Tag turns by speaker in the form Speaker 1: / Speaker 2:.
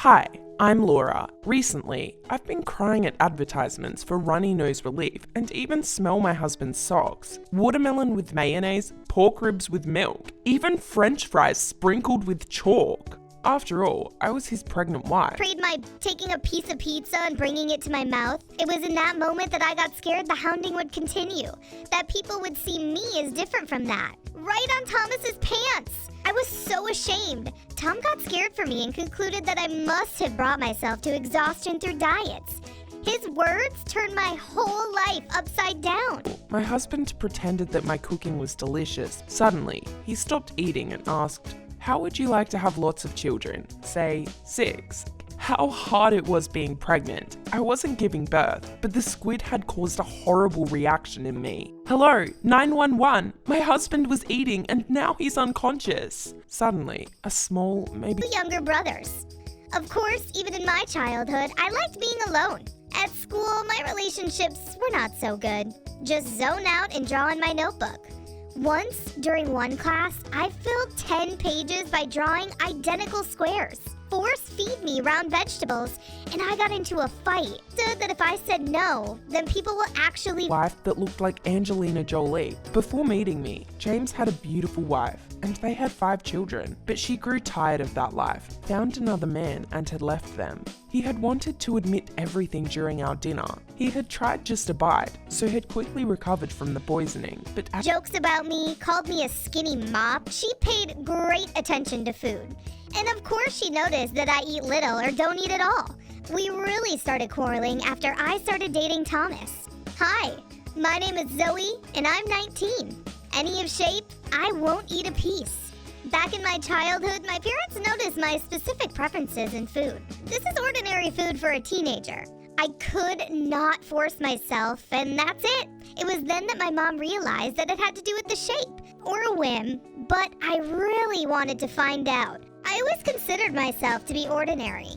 Speaker 1: Hi, I'm Laura. Recently, I've been crying at advertisements for runny nose relief and even smell my husband's socks. Watermelon with mayonnaise, pork ribs with milk, even French fries sprinkled with chalk. After all, I was his pregnant wife.
Speaker 2: Prayed my taking a piece of pizza and bringing it to my mouth. It was in that moment that I got scared the hounding would continue, that people would see me as different from that. Right on Thomas's pants. I was so ashamed. Tom got scared for me and concluded that I must have brought myself to exhaustion through diets. His words turned my whole life upside down.
Speaker 1: My husband pretended that my cooking was delicious. Suddenly, he stopped eating and asked, "How would you like to have lots of children? Say, 6. How hard it was being pregnant. I wasn't giving birth, but the squid had caused a horrible reaction in me. Hello, 911. My husband was eating and now he's unconscious. Suddenly, a small, maybe
Speaker 2: Younger brothers. Of course, even in my childhood, I liked being alone. At school, my relationships were not so good. Just zone out and draw in my notebook. Once, during one class, I filled 10 pages by drawing identical squares. Force feed me round vegetables, and I got into a fight. Said that if I said no, then people will actually
Speaker 1: wife that looked like Angelina Jolie. Before meeting me, James had a beautiful wife, and they had 5 children. But she grew tired of that life, found another man, and had left them. He had wanted to admit everything during our dinner. He had tried just a bite, so had quickly recovered from the poisoning. But
Speaker 2: jokes about me, called me a skinny mop. She paid great attention to food. And of course she noticed that I eat little or don't eat at all. We really started quarreling after I started dating Thomas. Hi, my name is Zoe, and I'm 19. Any of shape, I won't eat a piece. Back in my childhood, my parents noticed my specific preferences in food. This is ordinary food for a teenager. I could not force myself, and that's it. It was then that my mom realized that it had to do with the shape, or a whim, but I really wanted to find out. I always considered myself to be ordinary.